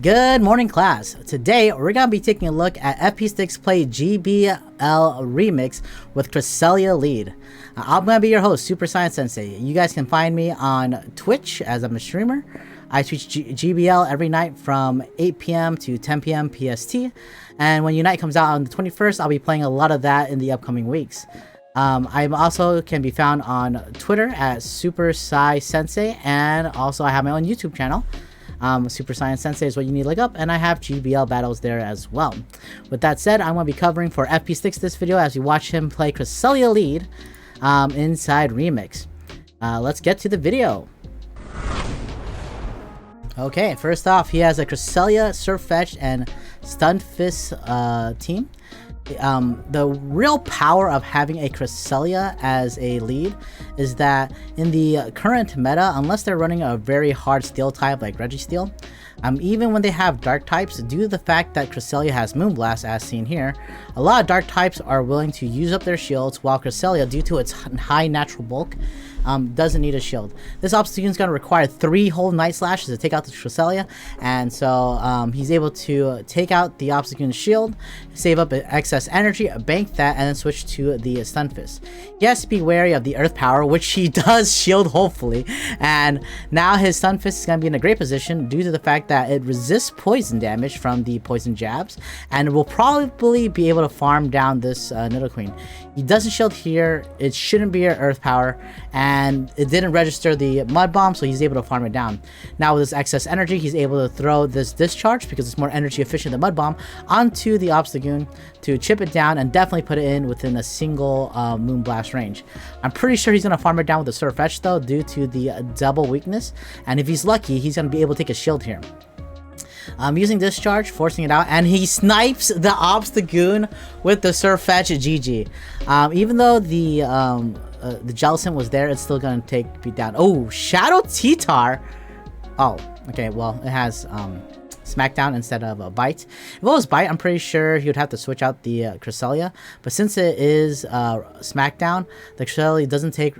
Good morning, class. Today we're gonna be taking a look at FP6 Play GBL Remix with Cresselia lead. I'm gonna be your host, SuperScienceSensei. You guys can find me on Twitch as I'm a streamer. I tweet GBL every night from 8 p.m. to 10 p.m. PST, and when Unite comes out on the 21st, I'll be playing a lot of that in the upcoming weeks. I also can be found on Twitter at SuperScienceSensei, and also I have my own YouTube channel. SuperScienceSensei is what you need to look up, and I have GBL battles there as well. With that said, I'm going to be covering for FP6 this video as we watch him play Cresselia lead inside Remix. Let's get to the video. Okay, first off, he has a Cresselia, Surf Fetch, and Stunfisk team. The real power of having a Cresselia as a lead is that in the current meta, unless they're running a very hard steel type like Registeel, even when they have dark types, due to the fact that Cresselia has Moonblast as seen here, a lot of dark types are willing to use up their shields, while Cresselia, due to its high natural bulk, doesn't need a shield. This Obstagoon is going to require 3 whole Night Slashes to take out the Cresselia, and so he's able to take out the Obstagoon's shield, save up excess energy, bank that, and then switch to the Stunfisk. He has to be wary of the Earth Power, which he does shield hopefully, and now his Stunfisk is going to be in a great position due to the fact that it resists poison damage from the poison jabs, and will probably be able to farm down this Nidoqueen. He doesn't shield here, it shouldn't be an Earth Power, and it didn't register the Mud Bomb, so he's able to farm it down. Now with this excess energy, he's able to throw this Discharge, because it's more energy efficient than Mud Bomb, onto the Obstagoon to chip it down and definitely put it in within a single Moonblast range. I'm pretty sure he's going to farm it down with the Surf Fetch though, due to the double weakness, and if he's lucky, he's going to be able to take a shield here. Using Discharge, forcing it out, and he snipes the Obstagoon with the Surf Fetch. GG. Even though the Jellicent was there, it's still gonna beat down. Oh, Shadow T-Tar. Oh, okay. Well, it has Smackdown instead of a Bite. If it was Bite, I'm pretty sure he would have to switch out the Cresselia. But since it is Smackdown, the Cresselia doesn't take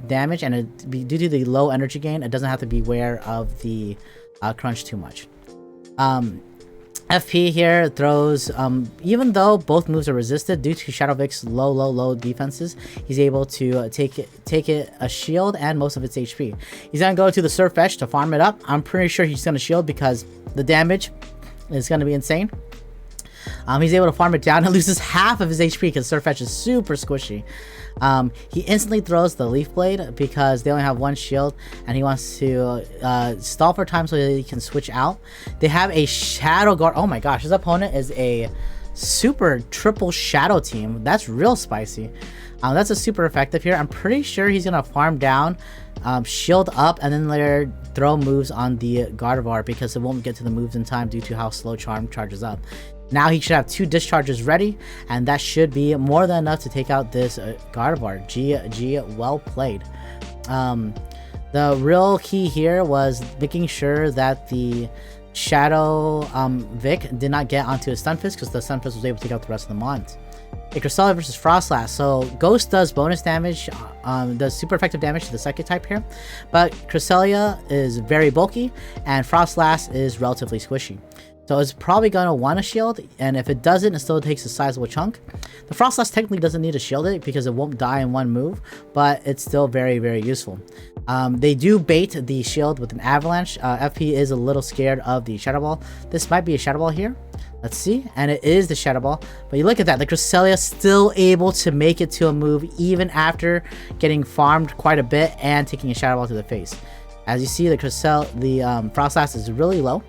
damage, and due to the low energy gain, it doesn't have to be aware of the crunch too much. FP here throws, even though both moves are resisted due to Shadow Vic's low defenses, he's able to take it a shield and most of its HP. He's gonna go to the Surf Fetch to farm it up. I'm pretty sure he's gonna shield because the damage is gonna be insane. He's able to farm it down and loses half of his HP because Surf Fetch is super squishy. He instantly throws the Leaf Blade because they only have one shield, and he wants to stall for time so that he can switch out. They have a Shadow Guard. Oh my gosh, his opponent is a super triple Shadow team. That's real spicy. That's a super effective here. I'm pretty sure he's gonna farm down, shield up, and then later throw moves on the Gardevoir because it won't get to the moves in time due to how slow Charm charges up. Now he should have 2 discharges ready, and that should be more than enough to take out this Gardevoir. GG, well played. The real key here was making sure that the Shadow Vic did not get onto his Stunfisk, because the Stunfisk was able to take out the rest of the Mons. A Cresselia versus Froslass. So Ghost does bonus damage, does super effective damage to the Psychic type here, but Cresselia is very bulky, and Froslass is relatively squishy. So it's probably going to want a shield, and if it doesn't, it still takes a sizable chunk. The Froslass technically doesn't need to shield it because it won't die in one move, but it's still very useful. They do bait the shield with an Avalanche. FP is a little scared of the Shadow Ball. This might be a Shadow Ball here. Let's see, and it is the Shadow Ball. But you look at that, the Cresselia still able to make it to a move even after getting farmed quite a bit and taking a Shadow Ball to the face. As you see, the Froslass is really low.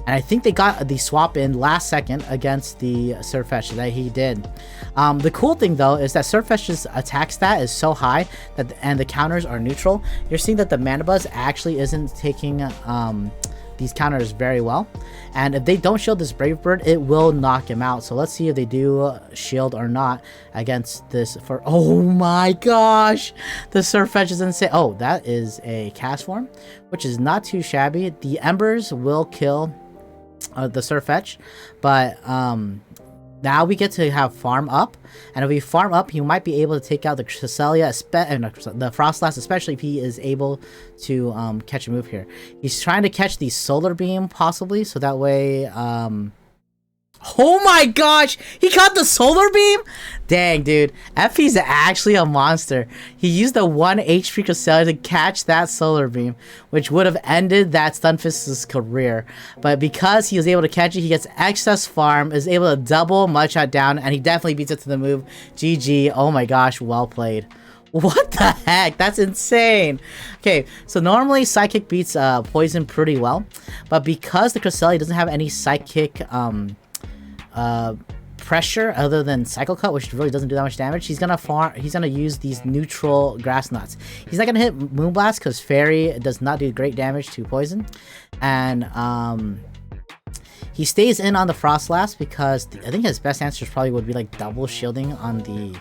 And I think they got the swap in last second against the Surf Fetch that he did. The cool thing though is that Surf Fetch's attack stat is so high and the counters are neutral. You're seeing that the Mandibuzz actually isn't taking these counters very well. And if they don't shield this Brave Bird, it will knock him out. So let's see if they do shield or not against this. Oh my gosh, the Surf Fetch is insane. Oh, that is a Castform, which is not too shabby. The Embers will kill the Surf Fetch, but Now we get to have farm up, and if we farm up, he might be able to take out the Cresselia, the Froslass, especially if he is able to catch a move here. He's trying to catch the Solar Beam, possibly, so that way... Oh my gosh! He caught the Solar Beam?! Dang, dude. FP's actually a monster. He used the 1 HP Cresselia to catch that Solar Beam, which would have ended that Stunfist's career. But because he was able to catch it, he gets excess farm, is able to double Mudshot down, and he definitely beats it to the move. GG. Oh my gosh, well played. What the heck? That's insane. Okay, so normally Psychic beats Poison pretty well, but because the Cresselia doesn't have any Psychic pressure other than Cycle Cut, which really doesn't do that much damage, he's gonna use these neutral Grass Nuts. He's not gonna hit Moonblast because Fairy does not do great damage to Poison, and he stays in on the Froslass because I think his best answers probably would be like double shielding on the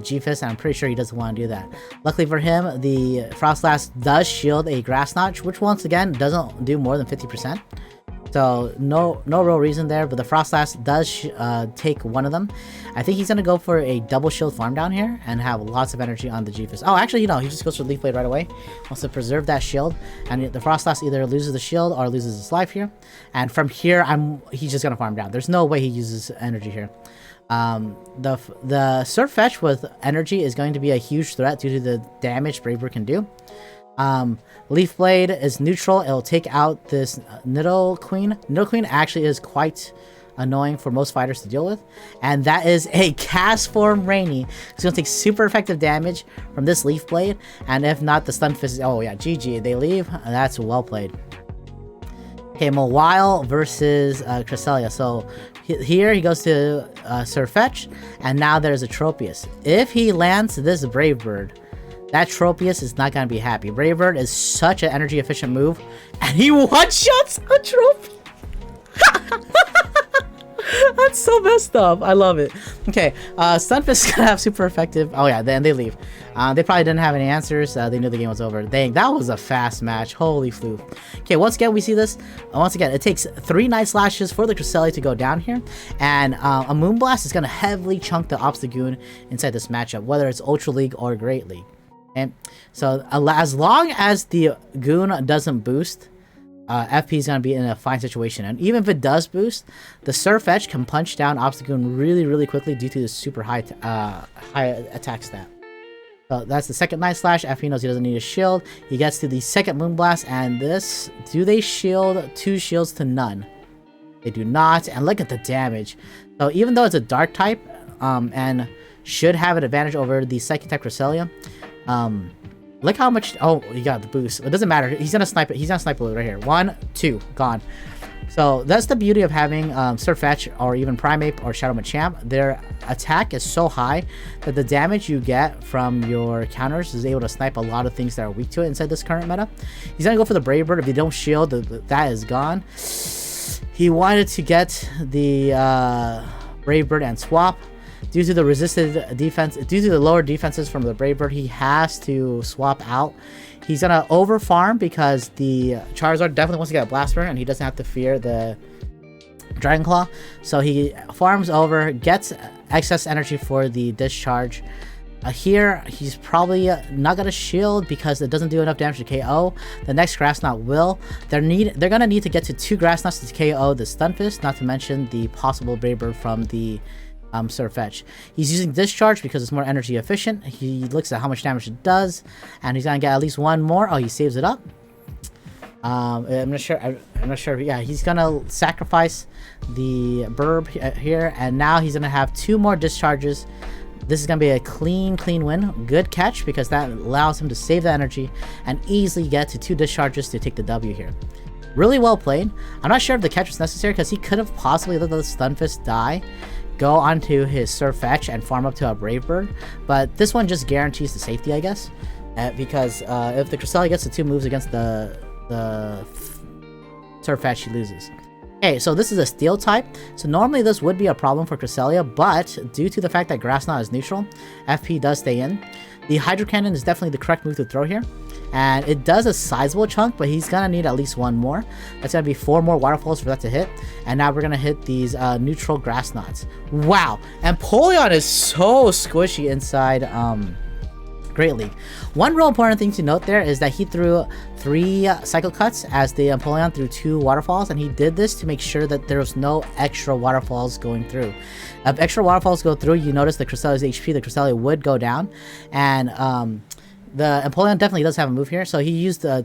G-Fist, and I'm pretty sure he doesn't want to do that. Luckily for him, the Froslass does shield a Grass Knot, which once again doesn't do more than 50%. So no real reason there, but the Froslass does take one of them. I think he's gonna go for a double shield farm down here and have lots of energy on the G-Fist. Oh, actually, he just goes for Leaf Blade right away. Wants to preserve that shield, and the Froslass either loses the shield or loses his life here. And from here, he's just gonna farm down. There's no way he uses energy here. The Surf Fetch with energy is going to be a huge threat due to the damage Brave Bird can do. Leaf Blade is neutral. It'll take out this Nidoqueen. Nidoqueen actually is quite annoying for most fighters to deal with. And that is a Castform Rainy. It's going to take super effective damage from this Leaf Blade. And if not, the Stunfisk... Oh yeah, GG. They leave. That's well played. Okay, Mawile versus Cresselia. So here he goes to Surf Fetch. And now there's a Tropius. If he lands this Brave Bird, that Tropius is not going to be happy. Brave Bird is such an energy efficient move, and he one-shots a Tropius. That's so messed up. I love it. Okay, Stunfisk is going to have super effective... Oh yeah, then they leave. They probably didn't have any answers. They knew the game was over. Dang, that was a fast match. Holy flu. Okay, once again, we see this. Once again, it takes 3 Night Slashes for the Cresselia to go down here. And a Moonblast is going to heavily chunk the Obstagoon inside this matchup, whether it's Ultra League or Great League. And so as long as the Goon doesn't boost, FP is going to be in a fine situation. And even if it does boost, the Surf Edge can punch down Obstagoon really quickly due to the super high attack stat. So that's the second Night Slash. FP knows he doesn't need a shield. He gets to the second Moonblast, and this... Do they shield 2 shields to none? They do not, and look at the damage. So even though it's a Dark type, and should have an advantage over the Psychic type Cresselia, look how much... Oh, he got the boost. It doesn't matter. He's gonna snipe it. He's gonna snipe it right here. 1, 2, gone. So that's the beauty of having Surf Fetch or even Primeape or Shadow Machamp. Their attack is so high that the damage you get from your counters is able to snipe a lot of things that are weak to it inside this current meta. He's gonna go for the Brave Bird. If you don't shield, that is gone. He wanted to get the Brave Bird and swap. Due to the resisted defense, due to the lower defenses from the Brave Bird, he has to swap out. He's gonna over farm because the Charizard definitely wants to get a Blast Burn, and he doesn't have to fear the Dragon Claw. So he farms over, gets excess energy for the discharge. Here, he's probably not gonna shield because it doesn't do enough damage to KO. The next Grass Knot will. They're gonna need to get to 2 Grass Knots to KO the Stunfisk, not to mention the possible Brave Bird from the Surf Fetch. He's using Discharge because it's more energy efficient. He looks at how much damage it does, and he's gonna get at least 1 more. Oh, he saves it up. I'm not sure. I'm not sure. Yeah, he's gonna sacrifice the Burb here, and now he's gonna have 2 more discharges. This is gonna be a clean win. Good catch because that allows him to save the energy and easily get to 2 discharges to take the W here. Really well played. I'm not sure if the catch was necessary because he could have possibly let the Stunfisk die, go onto his Surf Fetch and farm up to a Brave Bird, but this one just guarantees the safety, I guess, because if the Cresselia gets the 2 moves against the Surf Fetch, he loses. Okay, so this is a Steel type, so normally this would be a problem for Cresselia, but due to the fact that Grass Knot is neutral, FP does stay in. The Hydro Cannon is definitely the correct move to throw here, and it does a sizable chunk, but he's gonna need at least one more. That's gonna be 4 more waterfalls for that to hit, and now we're gonna hit these neutral grass knots. Wow, Empoleon is so squishy inside Great League. One real important thing to note there is that he threw 3 cycle cuts as the Empoleon threw 2 waterfalls, and he did this to make sure that there was no extra waterfalls going through. If extra waterfalls go through, you notice the Crystalia's HP, the Cresselia would go down, and the Empoleon definitely does have a move here, so he used the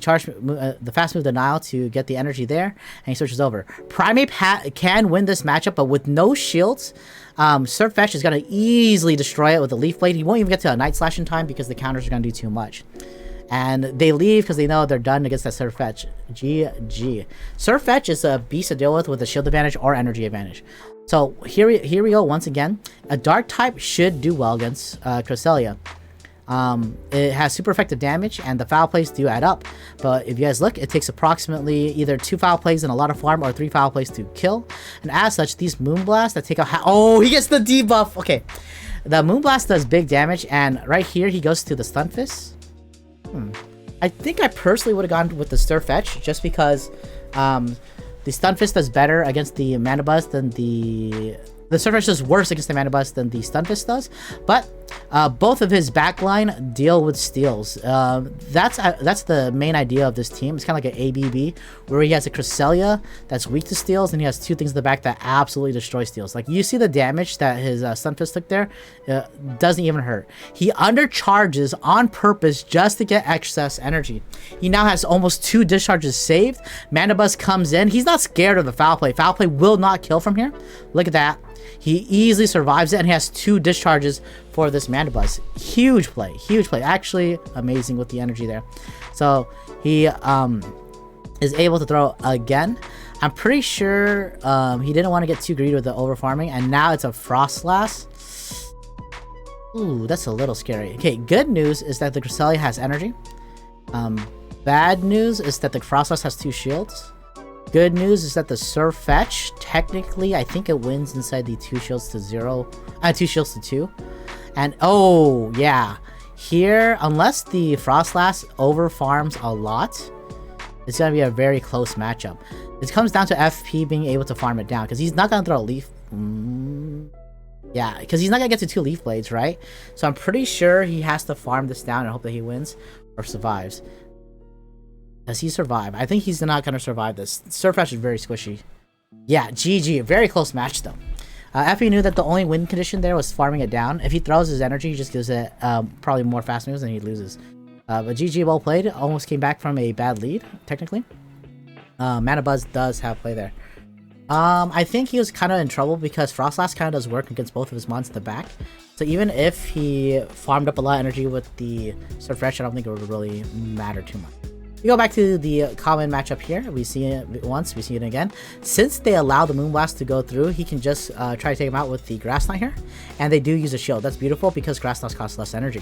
the fast move denial to get the energy there, and he switches over. Primeape can win this matchup, but with no shields, Surfetch is going to easily destroy it with the Leaf Blade. He won't even get to a Night Slash in time because the counters are going to do too much. And they leave because they know they're done against that Surfetch. GG. Surfetch is a beast to deal with a shield advantage or energy advantage. So here we go once again. A Dark type should do well against Cresselia. It has super effective damage, and the foul plays do add up. But if you guys look, it takes approximately either 2 foul plays and a lot of farm, or 3 foul plays to kill. And as such, these Moonblast that take out oh, he gets the debuff. Okay, the Moonblast does big damage, and right here he goes to the Stunfisk. I think I personally would have gone with the Surfetch just because the Stunfisk does better against the Mandibuzz than the Surfetch does worse against the Mandibuzz than the Stunfisk does, but both of his backline deal with steals. That's the main idea of this team. It's kind of like an ABB, where he has a Cresselia that's weak to steals, and he has 2 things in the back that absolutely destroy steals. Like, you see the damage that his Stunfisk took there? Doesn't even hurt. He undercharges on purpose just to get excess energy. He now has almost 2 discharges saved. Mandibuzz comes in. He's not scared of the foul play. Foul play will not kill from here. Look at that. He easily survives it, and he has 2 discharges for this Mandibuzz. Huge play, huge play. Actually, amazing with the energy there. So he is able to throw again. I'm pretty sure he didn't want to get too greedy with the over farming, and now it's a Froslass. Ooh, that's a little scary. Okay, good news is that the Cresselia has energy. Bad news is that the Froslass has 2 shields. Good news is that the Surfetch, technically, I think it wins inside the 2 shields to 0, 2 shields to 2. And oh yeah, here, unless the Froslass over farms a lot, it's gonna be a very close matchup. It comes down to FP being able to farm it down, because he's not gonna throw a leaf. Yeah, because he's not gonna get to 2 leaf blades, right? So I'm pretty sure he has to farm this down and hope that he wins or survives. Does he survive? I think he's not going to survive this. Surfetch is very squishy. Yeah, GG. Very close match, though. FP knew that the only win condition there was farming it down. If he throws his energy, he just gives it probably more fast moves and he loses. But GG, well played. Almost came back from a bad lead, technically. Mandibuzz does have play there. I think he was kind of in trouble because Froslass kind of does work against both of his mons in the back. So even if he farmed up a lot of energy with the Surfetch, I don't think it would really matter too much. We go back to the common matchup here. We see it once, we see it again. Since they allow the Moonblast to go through, he can just try to take him out with the Grass Knot here. And they do use a shield. That's beautiful because Grass Knots cost less energy.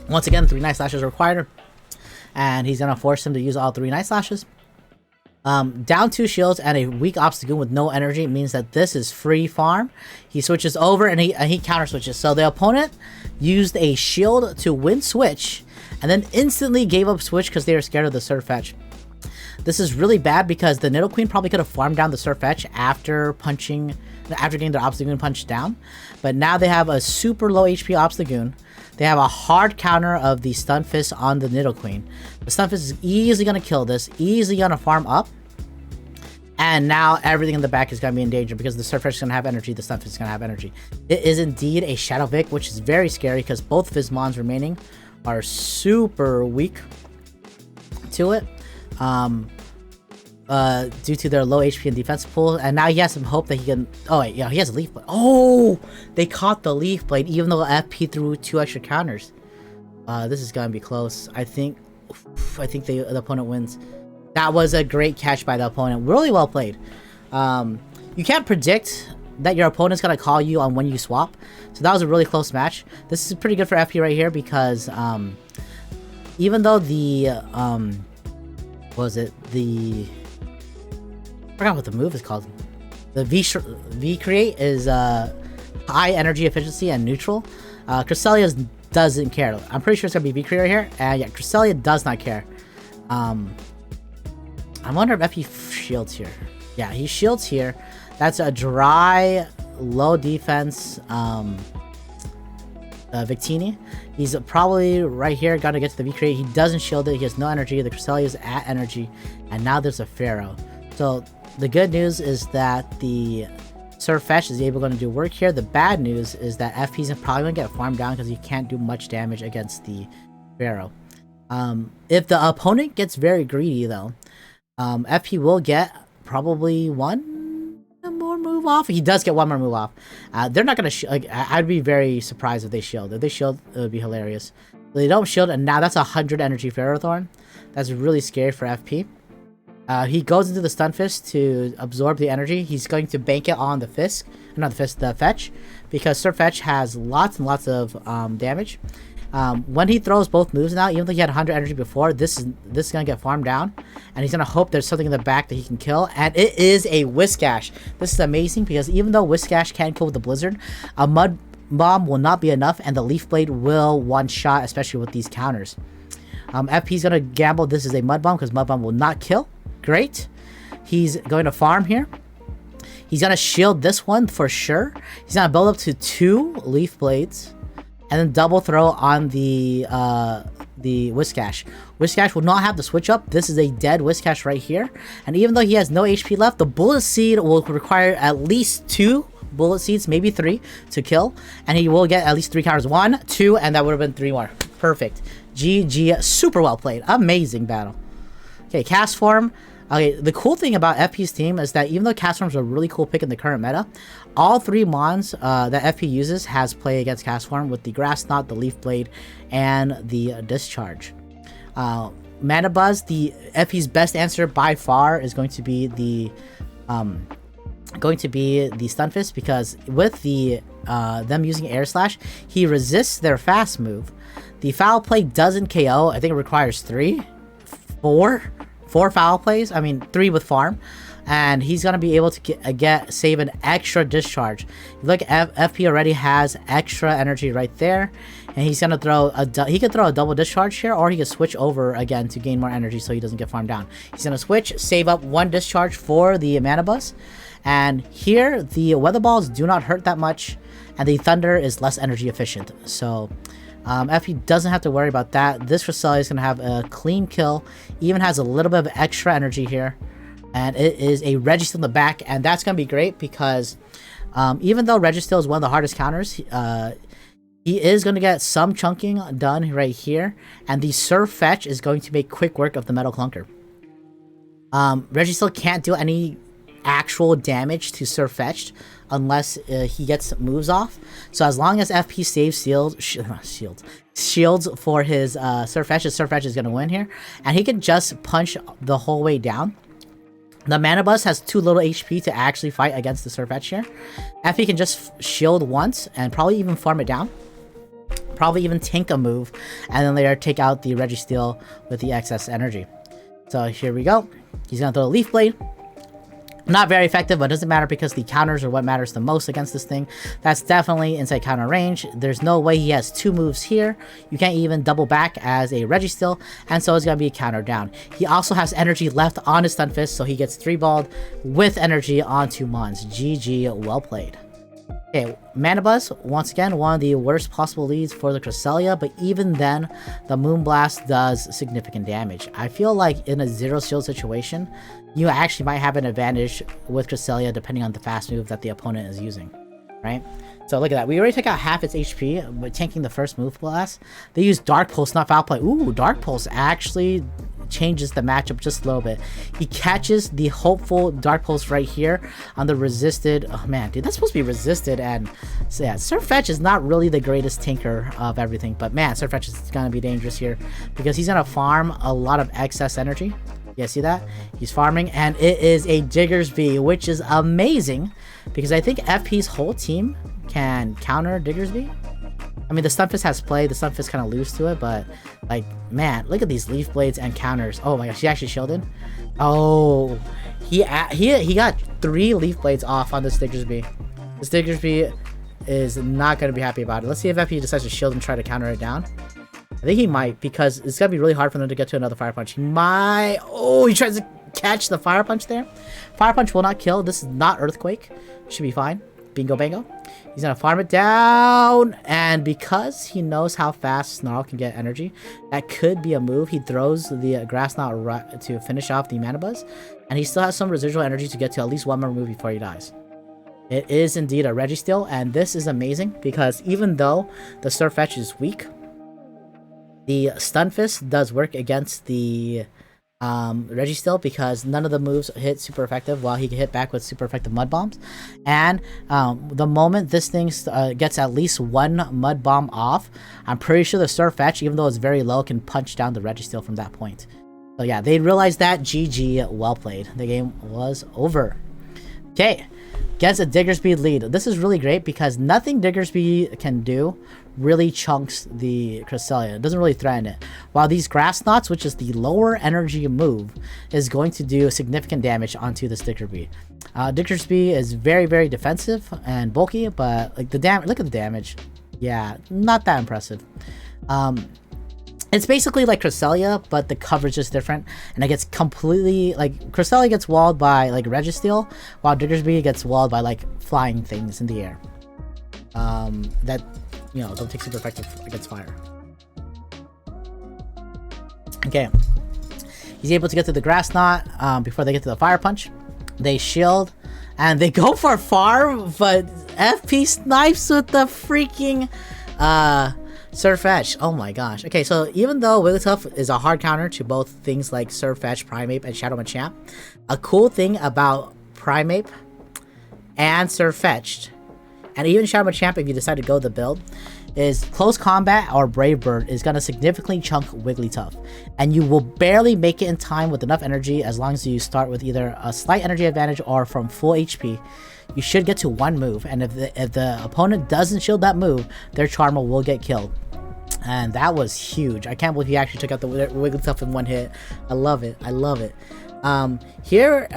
Once again, 3 Night Slashes are required. And he's going to force him to use all 3 Night Slashes. Down 2 shields and a weak Obstagoon with no energy means that this is free farm. He switches over and he counter switches. So the opponent used a shield to win switch and then instantly gave up switch because they were scared of the Surfetch. This is really bad because the Nidoqueen probably could have farmed down the Surfetch after getting their Obstagoon punched down. But now they have a super low HP Obstagoon. They have a hard counter of the Stunfisk on the Nidoqueen. The Stunfisk is easily going to kill this, easily going to farm up. And now everything in the back is going to be in danger because the Surfetch is going to have energy, the Stunfisk is going to have energy. It is indeed a Shadow Vic, which is very scary because both of his mons remaining are super weak to it. Due to their low HP and defense pool, and now he has some hope that he can. Oh wait, yeah, he has a Leaf Blade. Oh, they caught the Leaf Blade, even though FP threw 2 extra counters. This is gonna be close. I think the opponent wins. That was a great catch by the opponent. Really well played. You can't predict that your opponent's gonna call you on when you swap, so that was a really close match. This is pretty good for FP right here because even though the what was it, the I forgot what the move is called. The V create is high energy efficiency and neutral. Cresselia's doesn't care. I'm pretty sure it's gonna be V Creator here, and yeah, Cresselia does not care. I wonder if FP shields here. Yeah, he shields here. That's a dry, low defense Victini. He's probably right here, gonna get to the V Create. He doesn't shield it, he has no energy. The Cresselia is at energy, and now there's a Pharaoh. So the good news is that the Surfetch is able to do work here. The bad news is that FP's probably gonna get farmed down because he can't do much damage against the Pharaoh. If the opponent gets very greedy though, FP will get probably one more move off. He does get one more move off. They're not gonna like, I'd be very surprised if they shield. If they shield, it would be hilarious. They don't shield, and now that's 100 energy Ferrothorn. That's really scary for FP. He goes into the Stunfisk to absorb the energy. He's going to bank it on the Fisk, not the Fisk, the Fetch, because Surfetch has lots and lots of damage. When he throws both moves now, even though he had 100 energy before, this is gonna get farmed down, and he's gonna hope there's something in the back that he can kill, and it is a Whiscash. This is amazing because even though Whiscash can kill with the Blizzard, a Mud Bomb will not be enough, and the Leaf Blade will one-shot, especially with these counters. FP's gonna gamble this is a Mud Bomb because Mud Bomb will not kill. Great. He's going to farm here. He's gonna shield this one for sure. He's gonna build up to 2 Leaf Blades, and then double throw on the Whiscash. Whiscash will not have the switch up. This is a dead Whiscash right here. And even though he has no HP left, the Bullet Seed will require at least 2 Bullet Seeds, maybe 3, to kill. And he will get at least 3 counters. 1, 2, and that would have been 3 more. Perfect. GG. Super well played. Amazing battle. Okay, Castform. Okay, the cool thing about FP's team is that even though Castform's a really cool pick in the current meta, all 3 mons that FP uses has play against Castform with the Grass Knot, the Leaf Blade, and the Discharge. Mandibuzz, the FP's best answer by far is going to be the Stunfisk, because with the them using Air Slash, he resists their fast move. The Foul Play doesn't KO. I think it requires 4 foul plays. I mean 3 with farm, and he's gonna be able to save an extra discharge. Look, FP already has extra energy right there, and he's gonna throw he could throw a double discharge here, or he could switch over again to gain more energy so he doesn't get farmed down. He's gonna switch, save up 1 discharge for the Mandibuzz, and here the Weather Balls do not hurt that much, and the Thunder is less energy efficient. So FP doesn't have to worry about that. This Cresselia is going to have a clean kill, even has a little bit of extra energy here, and it is a Registeel in the back, and that's going to be great because even though Registeel is one of the hardest counters, he is going to get some chunking done right here, and the Surfetch is going to make quick work of the Metal Clunker. Registeel can't do any actual damage to Surfetched unless he gets moves off. So as long as FP saves shields for his Surfetch is going to win here, and he can just punch the whole way down. The Mandibuzz has too little HP to actually fight against the Surfetch here. FP can just shield once and probably even farm it down. Probably even tank a move, and then later take out the Registeel with the excess energy. So here we go. He's going to throw a Leaf Blade. Not very effective, but it doesn't matter because the counters are what matters the most against this thing. That's definitely inside counter range. There's no way he has 2 moves here. You can't even double back as a Registeel, and so it's going to be a counter down. He also has energy left on his Stunfisk, so he gets 3-balled with energy on 2 mons. GG, well played. Okay, Mandibuzz, once again, one of the worst possible leads for the Cresselia, but even then, the Moonblast does significant damage. I feel like in a 0 shield situation, you actually might have an advantage with Cresselia depending on the fast move that the opponent is using, right? So look at that. We already took out half its HP by tanking the first move blast. They use Dark Pulse, not Foul Play. Ooh, Dark Pulse actually changes the matchup just a little bit. He catches the hopeful Dark Pulse right here on the resisted. Oh man, dude, that's supposed to be resisted. And so yeah, Surfetch is not really the greatest tanker of everything, but man, Surfetch is gonna be dangerous here because he's gonna farm a lot of excess energy. Yeah, see that? He's farming, and it is a Diggersby, which is amazing because I think FP's whole team can counter Diggersby. I mean, the Stunfisk has play. The Stunfisk kind of lose to it, but like, man, look at these Leaf Blades and counters. Oh my gosh, he actually shielded. Oh, he got 3 Leaf Blades off on this Diggersby. This Diggersby is not going to be happy about it. Let's see if FP decides to shield and try to counter it down. I think he might, because it's going to be really hard for them to get to another Fire Punch. He might... Oh, he tries to catch the Fire Punch there. Fire Punch will not kill. This is not Earthquake. Should be fine. Bingo bango. He's going to farm it down. And because he knows how fast Snarl can get energy, that could be a move. He throws the Grass Knot to finish off the Mandibuzz. And he still has some residual energy to get to at least one more move before he dies. It is indeed a Registeel. And this is amazing because even though the Surfetch is weak, the Stunfisk does work against the Registeel because none of the moves hit super effective while he can hit back with super effective Mud Bombs. And the moment this thing gets at least one Mud Bomb off, I'm pretty sure the Surfetch, even though it's very low, can punch down the Registeel from that point. So yeah, they realized that. GG, well played. The game was over. Okay, gets a Diggersby lead. This is really great because nothing Diggersby can do really chunks the Cresselia. It doesn't really threaten it. While these Grass Knots, which is the lower energy move, is going to do significant damage onto this Diggersby. Diggersby is very, very defensive and bulky, but like the damage, look at the damage. Yeah, not that impressive. It's basically like Cresselia, but the coverage is different, and it gets completely, like, Cresselia gets walled by like Registeel, while Diggersby gets walled by like flying things in the air. That, you know, don't take super effective against fire. Okay. He's able to get to the Grass Knot before they get to the Fire Punch. They shield, and they go for farm, but FP snipes with the freaking Surfetch. Oh my gosh. Okay, so even though Wigglytuff is a hard counter to both things like Surfetch, Primeape, and Shadow Machamp, a cool thing about Primeape and Surfetch, and even Shadow Machamp if you decide to go the build, is Close Combat or Brave Bird is going to significantly chunk Wigglytuff. And you will barely make it in time with enough energy as long as you start with either a slight energy advantage or from full HP. You should get to one move, and if the opponent doesn't shield that move, their Charmer will get killed. And that was huge. I can't believe he actually took out the Wigglytuff in one hit. I love it. I love it. Here,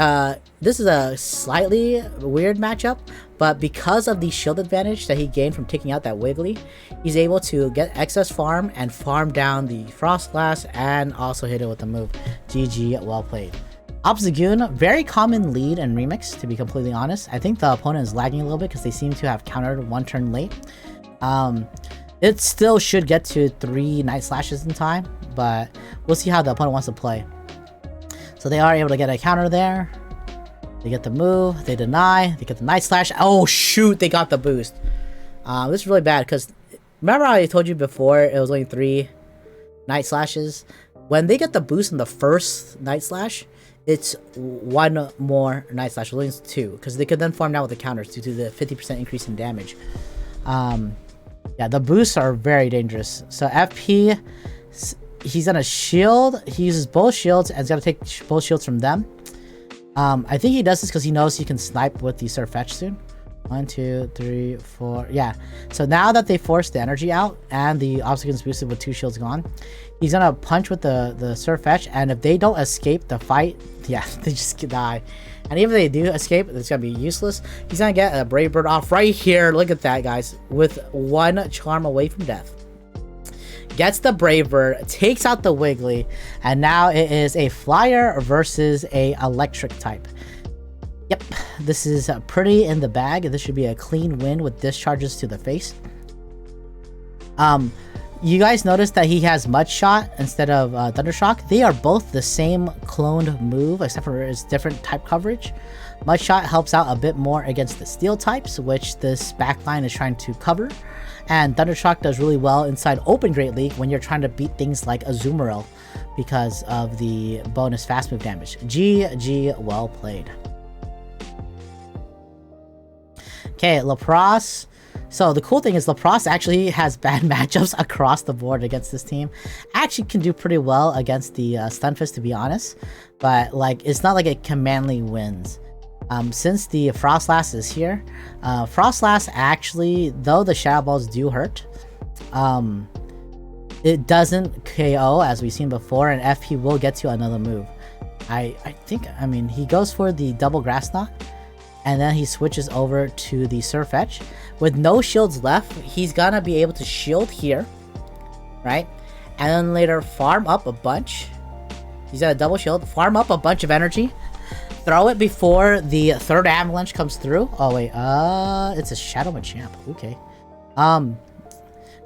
this is a slightly weird matchup, but because of the shield advantage that he gained from taking out that Wiggly, he's able to get excess farm and farm down the Froslass and also hit it with the move. GG, well played. Obstagoon, very common lead in Remix, to be completely honest. I think the opponent is lagging a little bit because they seem to have countered one turn late. It still should get to 3 Night Slashes in time, but we'll see how the opponent wants to play. So they are able to get a counter there. They get the move, they deny, they get the Night Slash. Oh shoot, they got the boost. This is really bad because remember how I told you before it was only 3 Night Slashes? When they get the boost in the first Night Slash, it's 1 more Night Slash, only 2, because they could then farm down with the counters due to the 50% increase in damage. Yeah, the boosts are very dangerous. So FP, he's gonna shield. He uses both shields and he's gonna take both shields from them. I think he does this because he knows he can snipe with the Surfetch soon. 1, 2, 3, 4. Yeah. So now that they forced the energy out and the Obstagoon's boosted with 2 shields gone, he's gonna punch with the Surfetch, and if they don't escape the fight, yeah, they just die. And even if they do escape, it's gonna be useless. He's gonna get a Brave Bird off right here. Look at that, guys, with 1 charm away from death. Gets the Brave Bird, takes out the Wiggly, and now it is a Flyer versus a Electric type. Yep, this is pretty in the bag. This should be a clean win with discharges to the face. You guys notice that he has Mud Shot instead of Thundershock. They are both the same cloned move, except for its different type coverage. Mud Shot helps out a bit more against the steel types, which this backline is trying to cover. And Thundershock does really well inside Open Great League when you're trying to beat things like Azumarill because of the bonus fast move damage. GG, well played. Okay, Lapras. So the cool thing is Lapras actually has bad matchups across the board against this team. Actually can do pretty well against the Stunfisk, to be honest. But like, it's not like it commandly wins. Since the Froslass is here, Froslass actually, though the Shadow Balls do hurt, it doesn't KO as we've seen before, and FP will get to another move. I think, I mean, he goes for the double Grass Knot. and then he switches over to the Surf Edge. With no shields left, he's gonna be able to shield here, right? And then later farm up a bunch. He's got a double shield, farm up a bunch of energy, throw it before the third avalanche comes through. Oh wait, it's a Shadow Machamp. Okay.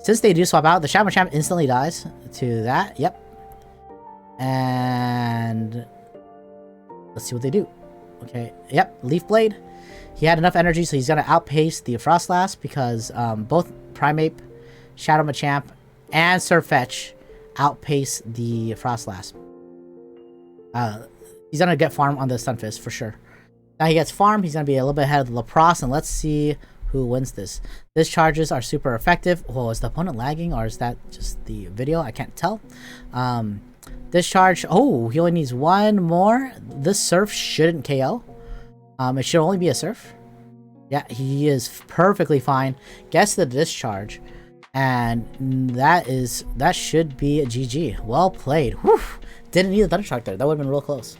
Since they do swap out, the Shadow Machamp instantly dies to that. Yep. And let's see what they do. Okay. Yep. Leaf Blade. He had enough energy, so he's gonna outpace the Froslass because both Primeape, Shadow Machamp, and Surfetch outpace the Froslass. He's gonna get farm on the Stunfisk for sure. Now he gets farm. He's gonna be a little bit ahead of the Lapras, and let's see who wins this. Discharges are super effective. Whoa, is the opponent lagging or is that just the video? I can't tell. Discharge. Oh, he only needs one more. This Surf shouldn't KO. It should only be a Surf. Yeah, he is perfectly fine. Gets the discharge, and that should be a GG. Well played. Whew. Didn't need a Thundershock there. That would have been real close.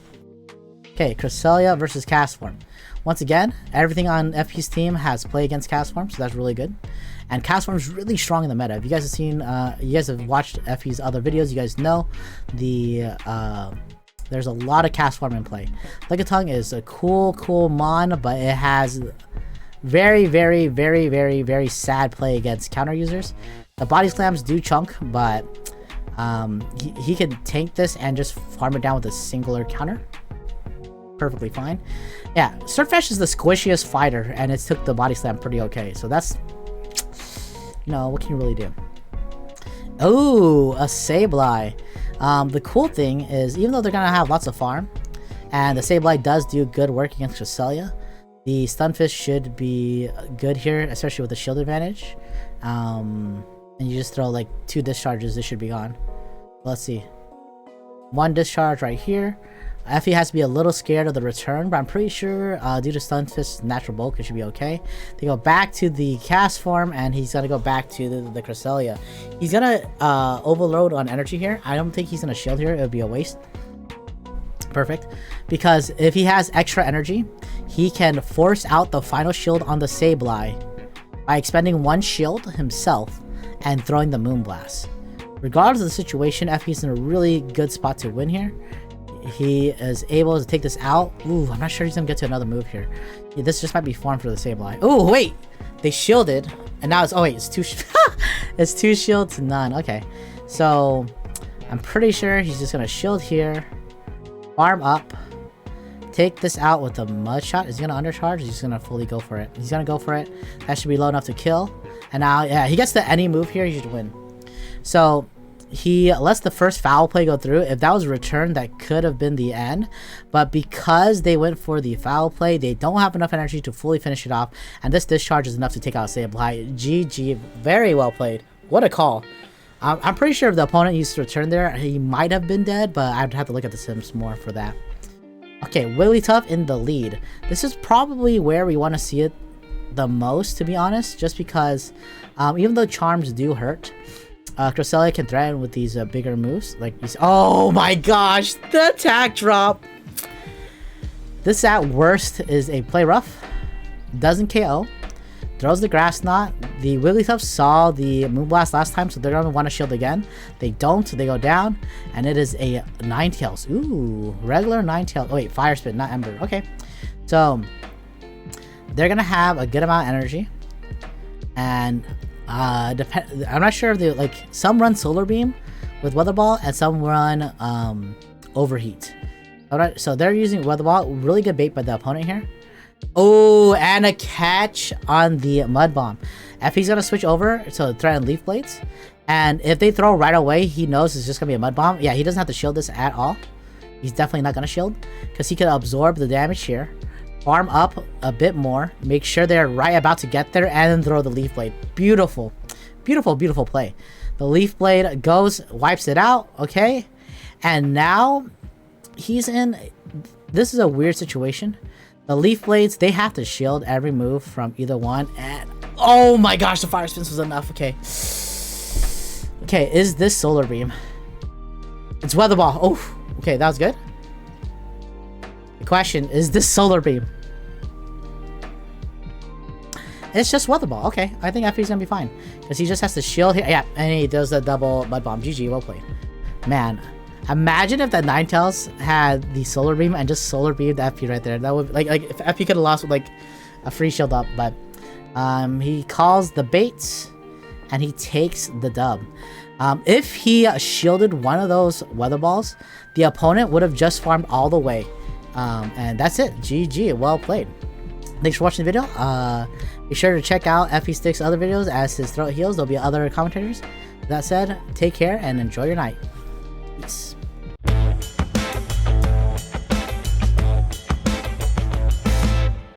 Okay, Cresselia versus Castform. Once again, everything on FP's team has play against Castform, so that's really good. And Castform is really strong in the meta. If you guys have seen, you guys have watched FP's other videos, you guys know there's a lot of Castform in play. Lickitung is a cool mon, but it has very, very, very, very, very sad play against counter users. The body slams do chunk, but he can tank this and just farm it down with a singular counter. Perfectly fine. Yeah, Surfetch is the squishiest fighter, and it took the body slam pretty okay. So that's, you know, what can you really do? Oh, a Sableye. The cool thing is, even though they're gonna have lots of farm, and the Sableye does do good work against Cresselia, the Stunfisk should be good here, especially with the shield advantage. And you just throw like 2 discharges, it should be gone. Let's see. 1 discharge right here. Effie has to be a little scared of the return, but I'm pretty sure due to Stunfisk's natural bulk, it should be okay. They go back to the Castform, and he's gonna go back to the Cresselia. He's gonna overload on energy here. I don't think he's gonna shield here. It would be a waste. Perfect. Because if he has extra energy, he can force out the final shield on the Sableye by expending 1 shield himself and throwing the Moonblast. Regardless of the situation, Effie's in a really good spot to win here. He is able to take this out. Ooh, I'm not sure he's gonna get to another move here. Yeah, this just might be farm for the Sableye. Oh wait, they shielded, and now it's, oh wait, it's 2 it's 2 shield to none. Okay, so I'm pretty sure he's just gonna shield here, farm up, take this out with a Mud Shot. Is he gonna undercharge? He's just gonna fully go for it. He's gonna go for it. That should be low enough to kill. And now, yeah, he gets to any move here, he should win. So he lets the first foul play go through. If that was a return, that could have been the end. But because they went for the foul play, they don't have enough energy to fully finish it off. And this discharge is enough to take out Sableye. GG. Very well played. What a call. I'm pretty sure if the opponent used to return there, he might have been dead. But I'd have to look at the sims more for that. Okay, Wigglytuff in the lead. This is probably where we want to see it the most, to be honest. Just because even though charms do hurt, Cresselia can threaten with these bigger moves. Like, oh my gosh, the attack drop. This at worst is a play rough. Doesn't KO. Throws the Grass Knot. The Wigglytuff saw the Moonblast last time, so they're going to want to shield again. They don't, so they go down. And it is a Ninetales. Ooh, regular Ninetales. Oh wait, Fire Spit, not Ember. Okay. So, they're going to have a good amount of energy. And I'm not sure if they, like, some run Solar Beam with Weather Ball and some run Overheat. Alright, so they're using Weather Ball. Really good bait by the opponent here. Oh, and a catch on the Mud Bomb. If he's gonna switch over to threaten Leaf Blades, and if they throw right away, he knows it's just gonna be a Mud Bomb. Yeah, he doesn't have to shield this at all. He's definitely not gonna shield because he can absorb the damage here. Farm up a bit more, make sure they're right about to get there, and then throw the Leaf Blade. Beautiful, beautiful, beautiful play. The Leaf Blade goes, wipes it out, okay? And now he's in, this is a weird situation. The Leaf Blades, they have to shield every move from either one, and oh my gosh, the Fire Spins was enough, okay. Okay, is this Solar Beam? It's Weather Ball. Oh, okay, that was good. The question, is this Solar Beam? It's just Weather Ball. Okay, I think FP's gonna be fine. Because he just has to shield here. Yeah, and he does the double Mud Bomb. GG, well played. Man, imagine if that Ninetales had the Solar Beam and just Solar Beamed FP right there. That would, like if FP could have lost with, like, a free shield up. But he calls the bait, and he takes the dub. If he shielded one of those Weather Balls, the opponent would have just farmed all the way. And that's it. GG, well played. Thanks for watching the video. Be sure to check out FP Stick's other videos as his throat heals. There'll be other commentators. That said, take care and enjoy your night. Peace.